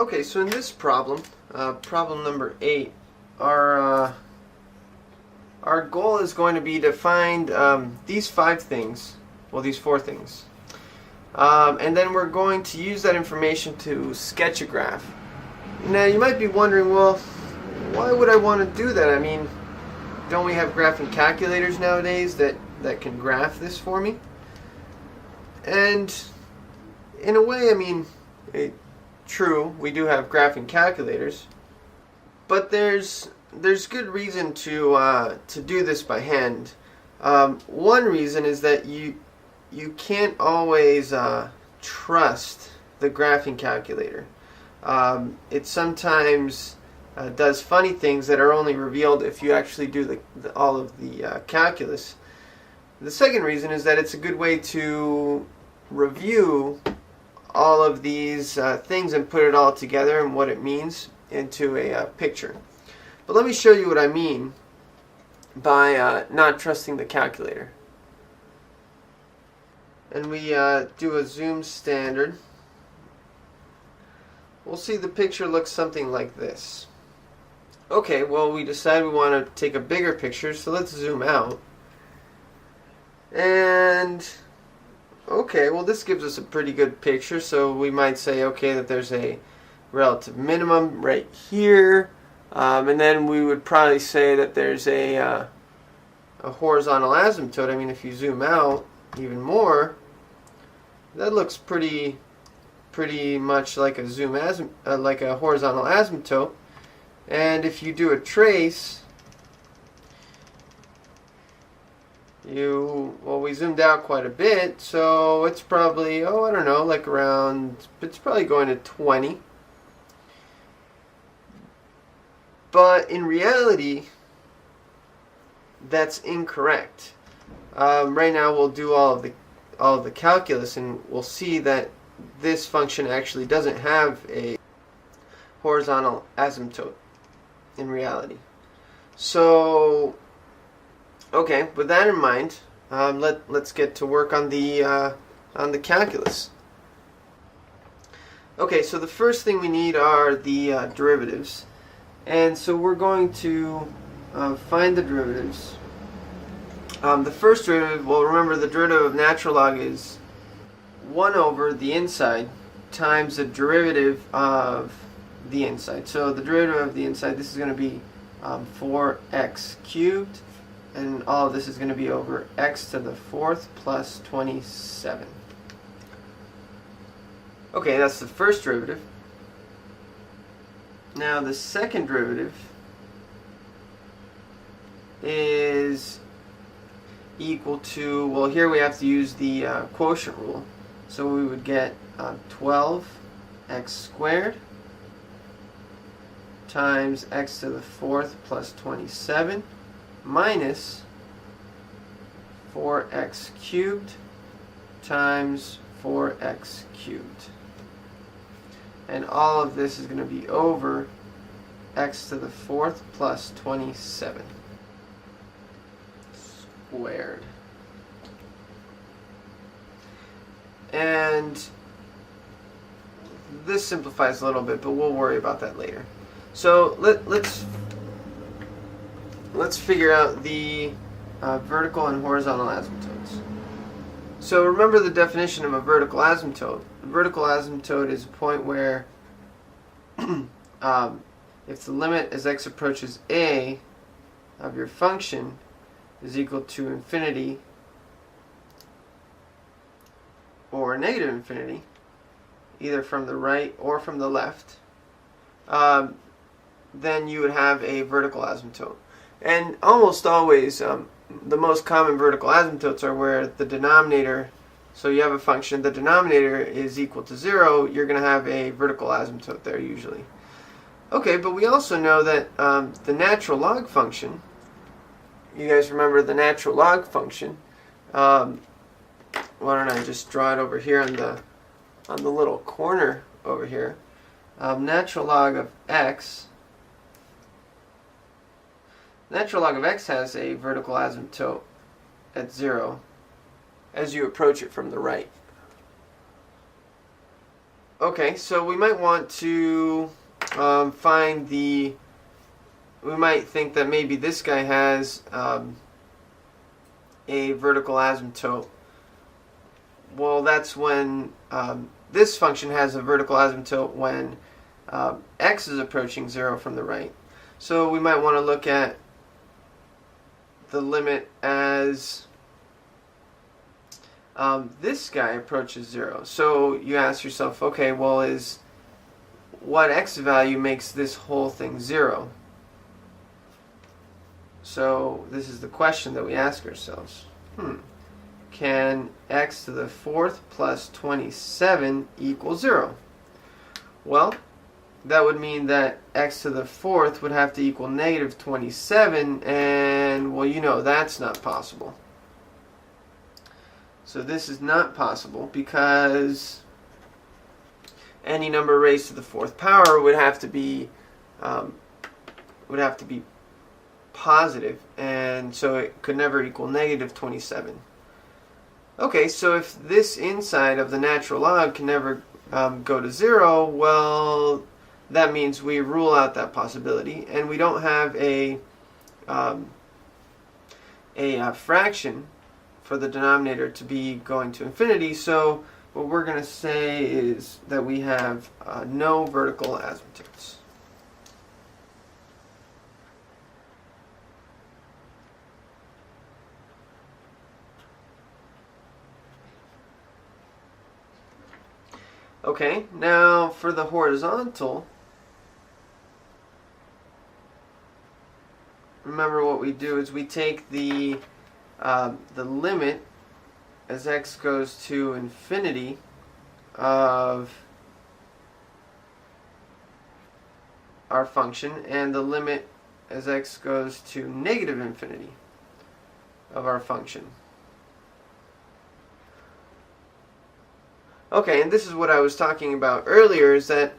Okay, so in this problem, problem number 8, our goal is going to be to find these 5 things, well, these 4 things. And then we're going to use that information to sketch a graph. Now, you might be wondering, well, why would I want to do that? I mean, don't we have graphing calculators nowadays that can graph this for me? And in a way, I mean, true, we do have graphing calculators, but there's good reason to do this by hand. One reason is that you can't always trust the graphing calculator. It sometimes does funny things that are only revealed if you actually do all of the calculus. The second reason is that it's a good way to review all of these things and put it all together and what it means into a picture. But let me show you what I mean by not trusting the calculator. And we do a zoom standard. We'll see the picture looks something like this. Okay, well, we decide we want to take a bigger picture, so let's zoom out. And okay, well, this gives us a pretty good picture, so we might say, okay, that there's a relative minimum right here, and then we would probably say that there's a horizontal asymptote. I mean, if you zoom out even more, that looks pretty much like a like a horizontal asymptote. And if you do a trace, we zoomed out quite a bit, so it's probably, I don't know, like around, it's probably going to 20. But in reality, that's incorrect. Right now we'll do all of the calculus, and we'll see that this function actually doesn't have a horizontal asymptote in reality. So, okay, with that in mind, let's get to work on the calculus. Okay, so the first thing we need are the derivatives, and so we're going to find the derivatives. The first derivative, well, remember the derivative of natural log is 1 over the inside times the derivative of the inside. So the derivative of the inside, this is going to be 4x cubed, and all of this is going to be over x to the 4th plus 27. Okay, that's the first derivative. Now the second derivative is equal to, well, here we have to use the quotient rule. So we would get 12x squared times x to the 4th plus 27 minus 4x cubed times 4x cubed. And all of this is going to be over x to the 4th plus 27 squared. And this simplifies a little bit, but we'll worry about that later. So let's figure out the vertical and horizontal asymptotes. So remember the definition of a vertical asymptote. A vertical asymptote is a point where if the limit as x approaches a of your function is equal to infinity or negative infinity, either from the right or from the left, then you would have a vertical asymptote. And almost always, the most common vertical asymptotes are where the denominator, so you have a function, the denominator is equal to 0, you're going to have a vertical asymptote there usually. Okay, but we also know that the natural log function, you guys remember the natural log function, why don't I just draw it over here on the little corner over here. Natural log of x has a vertical asymptote at 0 as you approach it from the right. Okay, so we might want to find the... We might think that maybe this guy has a vertical asymptote. Well, that's when this function has a vertical asymptote when x is approaching 0 from the right. So we might want to look at the limit as this guy approaches 0. So you ask yourself, okay, well, what x value makes this whole thing 0? So this is the question that we ask ourselves. Can x to the 4th plus 27 equal 0? Well, that would mean that x to the 4th would have to equal negative 27, and, well, you know that's not possible. So this is not possible because any number raised to the 4th power would have to be positive, and so it could never equal negative 27. Okay, so if this inside of the natural log can never go to 0, well, that means we rule out that possibility, and we don't have a fraction for the denominator to be going to infinity, so what we're going to say is that we have no vertical asymptotes. Okay, now for the horizontal, remember what we do is we take the limit as x goes to infinity of our function and the limit as x goes to negative infinity of our function. Okay, and this is what I was talking about earlier, is that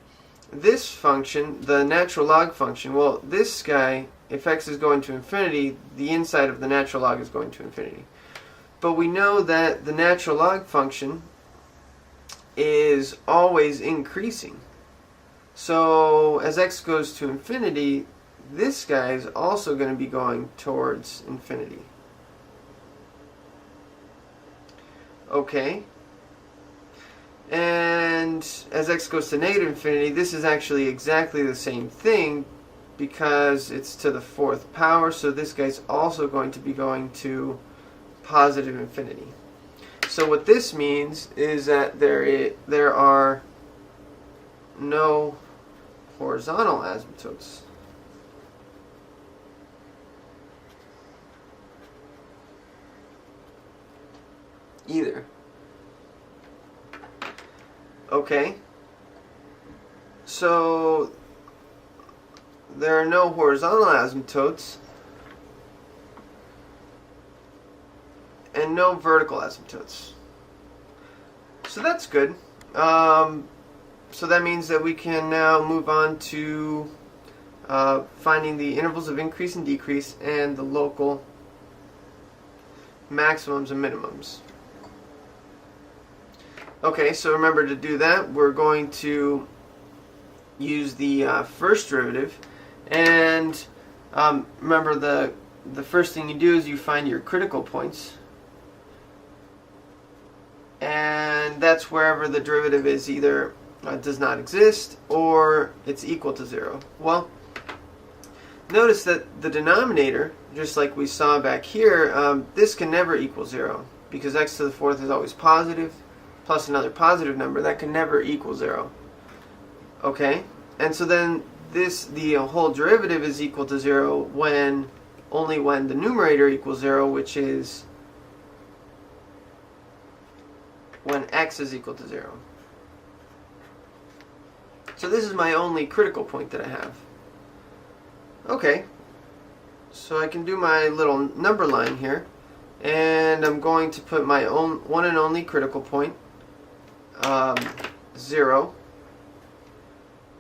this function, the natural log function, well, this guy, if x is going to infinity, the inside of the natural log is going to infinity. But we know that the natural log function is always increasing. So as x goes to infinity, this guy is also going to be going towards infinity. Okay. And as x goes to negative infinity, this is actually exactly the same thing because it's to the 4th power, so this guy's also going to be going to positive infinity. So what this means is that there are no horizontal asymptotes. Either. Okay, so there are no horizontal asymptotes and no vertical asymptotes. So that's good. So that means that we can now move on to finding the intervals of increase and decrease and the local maximums and minimums. Okay, so remember, to do that, we're going to use the first derivative, and remember the first thing you do is you find your critical points, and that's wherever the derivative is either does not exist or it's equal to 0. Well, notice that the denominator, just like we saw back here, this can never equal 0 because x to the 4th is always positive, plus another positive number, that can never equal 0. Okay? And so then the whole derivative is equal to 0 only when the numerator equals 0, which is when x is equal to 0. So this is my only critical point that I have. Okay. So I can do my little number line here, and I'm going to put my own one and only critical point, 0,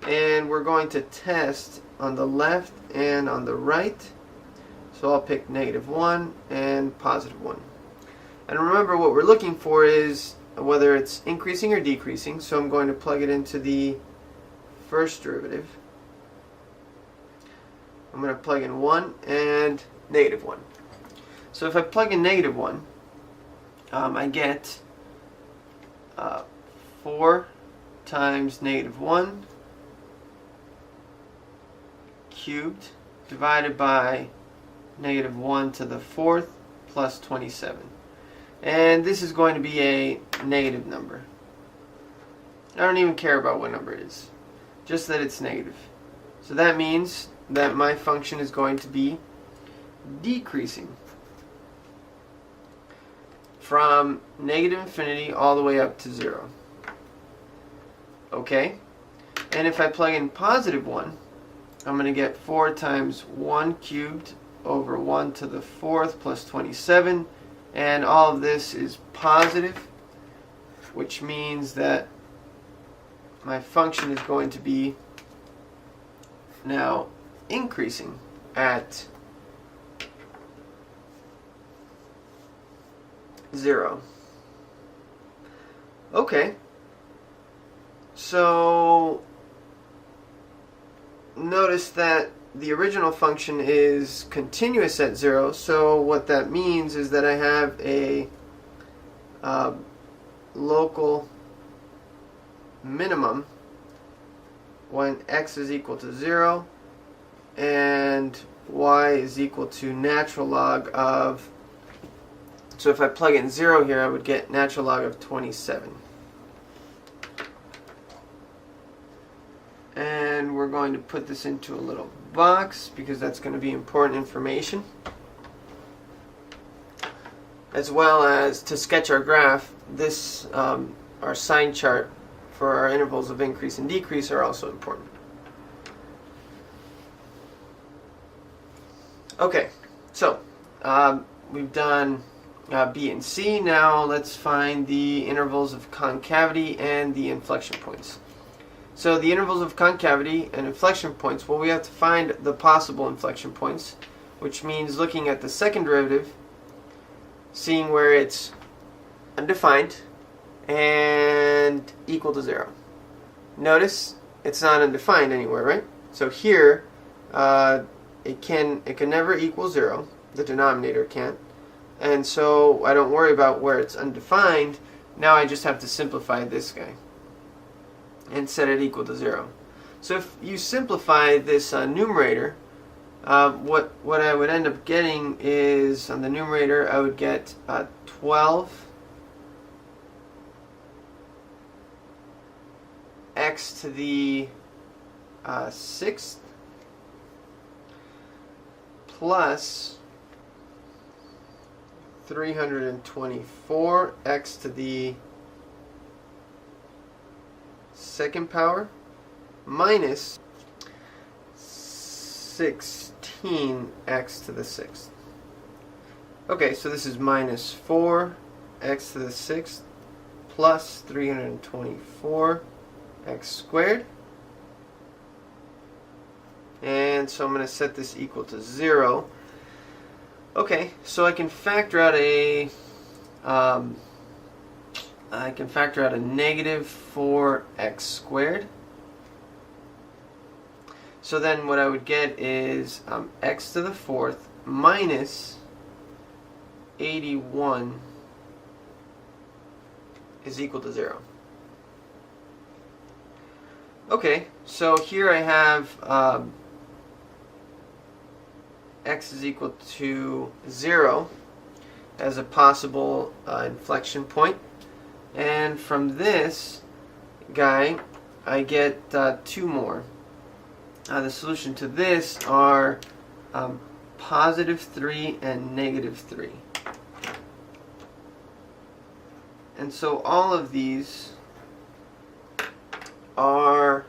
and we're going to test on the left and on the right. So I'll pick -1 and +1. And remember, what we're looking for is whether it's increasing or decreasing. So I'm going to plug it into the first derivative. I'm going to plug in 1 and negative 1. So if I plug in negative 1, I get 4 times negative 1 cubed divided by negative 1 to the 4th plus 27. And this is going to be a negative number. I don't even care about what number it is, just that it's negative. So that means that my function is going to be decreasing from negative infinity all the way up to 0. Okay? And if I plug in positive 1, I'm going to get 4 times 1 cubed over 1 to the 4th plus 27. And all of this is positive, which means that my function is going to be now increasing at 0. Okay. So notice that the original function is continuous at 0, so what that means is that I have a local minimum when x is equal to 0 and y is equal to natural log of, so if I plug in 0 here, I would get natural log of 27. And we're going to put this into a little box because that's going to be important information. As well as to sketch our graph, this our sign chart for our intervals of increase and decrease are also important. Okay, so we've done B and C. Now let's find the intervals of concavity and the inflection points. So the intervals of concavity and inflection points, well, we have to find the possible inflection points, which means looking at the second derivative, seeing where it's undefined and equal to 0. Notice it's not undefined anywhere, right? So here it can never equal 0. The denominator can't. And so I don't worry about where it's undefined. Now I just have to simplify this guy and set it equal to 0. So if you simplify this numerator, what I would end up getting is, on the numerator, I would get 12 x to the 6th plus 324 x to the 2nd power minus 16x to the 6th. Okay, so this is minus 4x to the 6th plus 324x squared. And so I'm going to set this equal to 0. Okay, so I can factor out a negative 4x squared. So then what I would get is x to the 4th minus 81 is equal to 0. Okay, so here I have x is equal to 0 as a possible inflection point. And from this guy, I get 2 more. The solution to this are positive 3 and negative 3. And so all of these are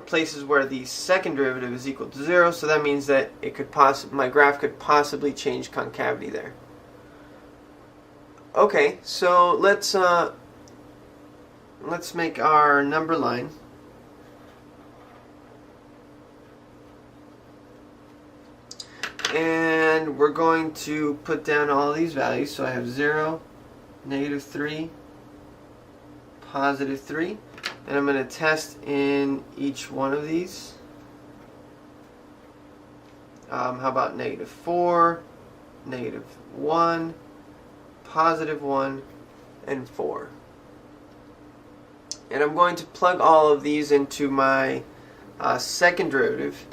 places where the second derivative is equal to 0, so that means that it could my graph could possibly change concavity there. Okay, so let's make our number line. And we're going to put down all these values. So I have 0, negative 3, positive 3. And I'm going to test in each one of these. How about negative 4, negative 1, positive 1, and 4. And I'm going to plug all of these into my second derivative.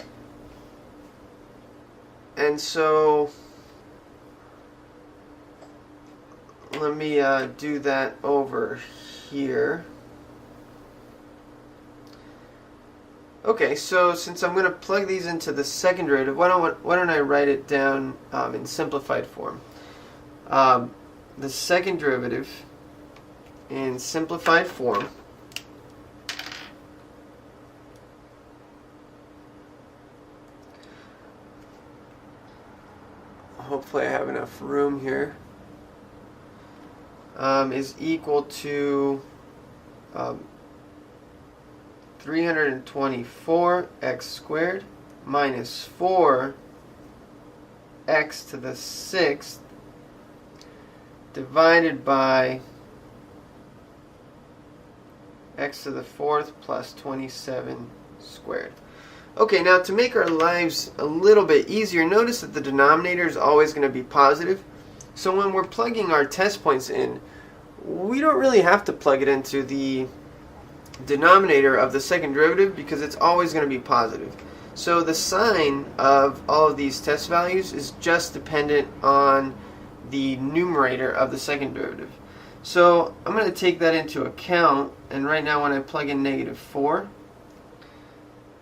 And so let me do that over here. Okay, so since I'm going to plug these into the second derivative, why don't I write it down in simplified form? The second derivative in simplified form hopefully I have enough room here, is equal to 324x squared minus 4x to the 6th divided by x to the 4th plus 27 squared. Okay, now to make our lives a little bit easier, notice that the denominator is always going to be positive. So when we're plugging our test points in, we don't really have to plug it into the denominator of the second derivative because it's always going to be positive. So the sign of all of these test values is just dependent on the numerator of the second derivative. So I'm going to take that into account, and right now when I plug in negative 4,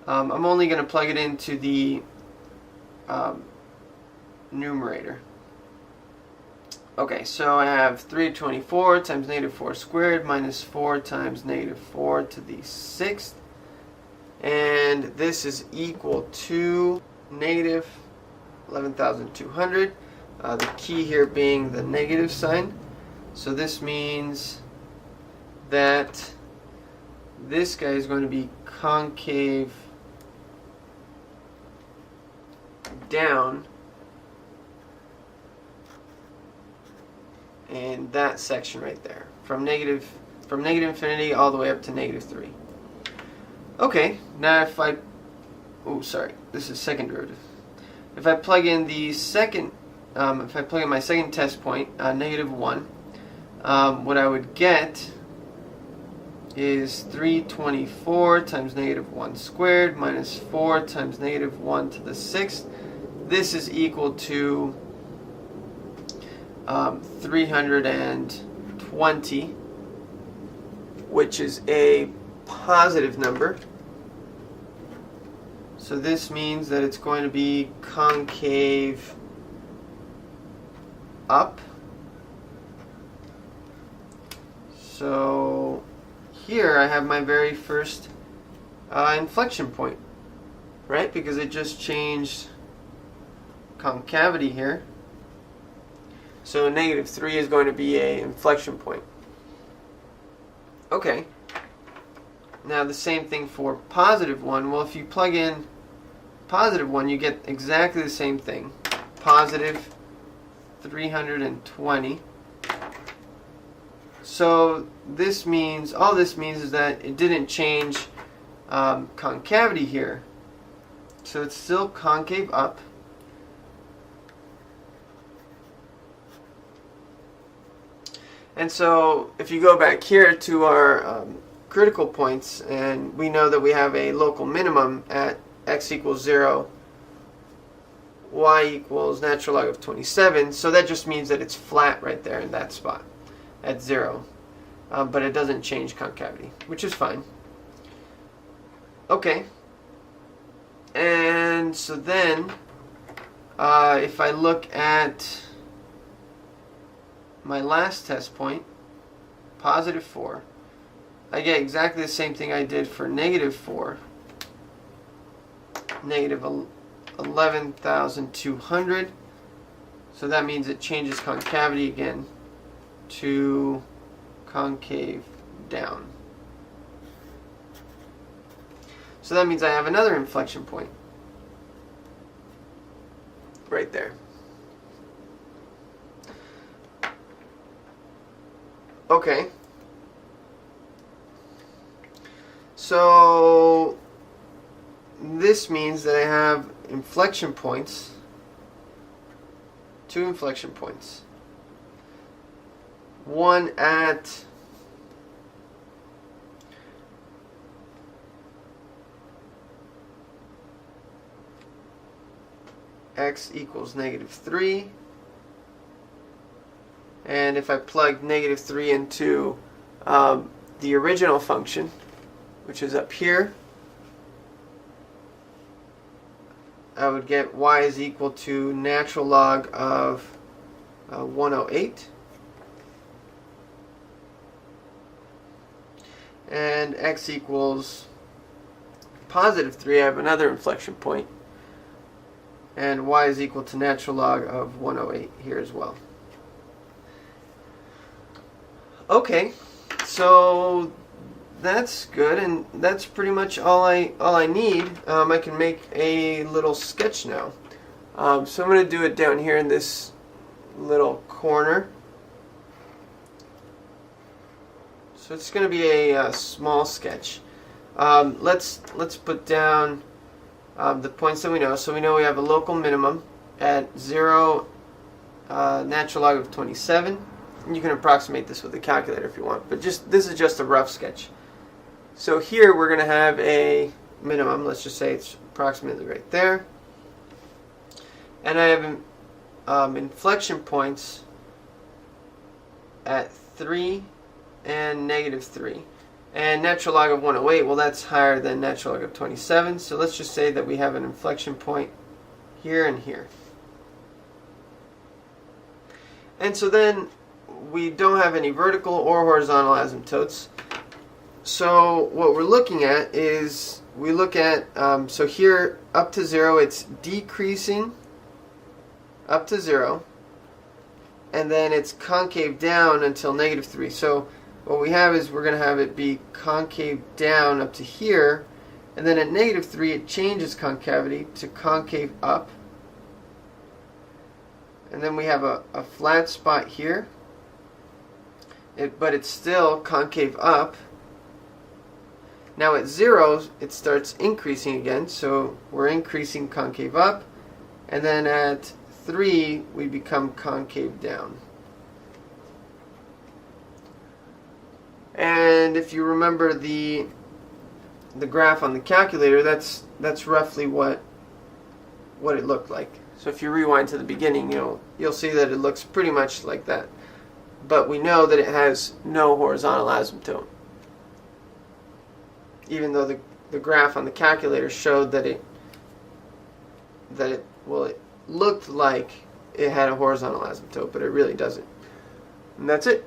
I'm only going to plug it into the numerator. Okay, so I have 324 times negative 4 squared minus 4 times negative 4 to the 6th. And this is equal to negative 11,200. The key here being the negative sign. So this means that this guy is going to be concave down in that section right there, from negative infinity all the way up to negative 3. Okay, now if I, this is second derivative. If I plug in the second, if I plug in my second test point, negative 1, what I would get is 324 times negative 1 squared minus 4 times negative 1 to the 6th. This is equal to 320, which is a positive number. So this means that it's going to be concave up. So here I have my very first inflection point, right? Because it just changed concavity here. So negative 3 is going to be an inflection point. Okay. Now the same thing for positive 1. Well, if you plug in positive 1, you get exactly the same thing. Positive 320. So this means, all this means is that it didn't change concavity here. So it's still concave up. And so if you go back here to our critical points, and we know that we have a local minimum at x equals 0, y equals natural log of 27, so that just means that it's flat right there in that spot at 0. But it doesn't change concavity, which is fine. Okay. And so then, if I look at my last test point, positive 4, I get exactly the same thing I did for negative 4. Negative 11,200. So that means it changes concavity again to concave down. So that means I have another inflection point right there. Okay. So this means that I have inflection points, 2 inflection points. One at x equals -3, and if I plug -3 into the original function, which is up here, I would get y is equal to natural log of 108, and x equals +3. I have another inflection point, and y is equal to natural log of 108 here as well. Okay, so that's good, and that's pretty much all I need. I can make a little sketch now. So I'm going to do it down here in this little corner. So it's going to be a small sketch. Let's put down the points that we know. So we know we have a local minimum at 0, natural log of 27. You can approximate this with a calculator if you want, but this is just a rough sketch. So here we're going to have a minimum. Let's just say it's approximately right there. And I have inflection points at 3 and -3. And natural log of 108, well, that's higher than natural log of 27. So let's just say that we have an inflection point here and here. And so then we don't have any vertical or horizontal asymptotes. So what we're looking at is, we look at, so here up to 0, it's decreasing up to 0, and then it's concave down until -3. So what we have is we're going to have it be concave down up to here, and then at -3 it changes concavity to concave up, and then we have a flat spot here, but it's still concave up. Now at 0 it starts increasing again, so we're increasing concave up, and then at 3 we become concave down. And if you remember the graph on the calculator, that's roughly what it looked like. So if you rewind to the beginning, you'll see that it looks pretty much like that. But we know that it has no horizontal asymptote, even though the graph on the calculator showed that it looked like it had a horizontal asymptote, but it really doesn't. And that's it.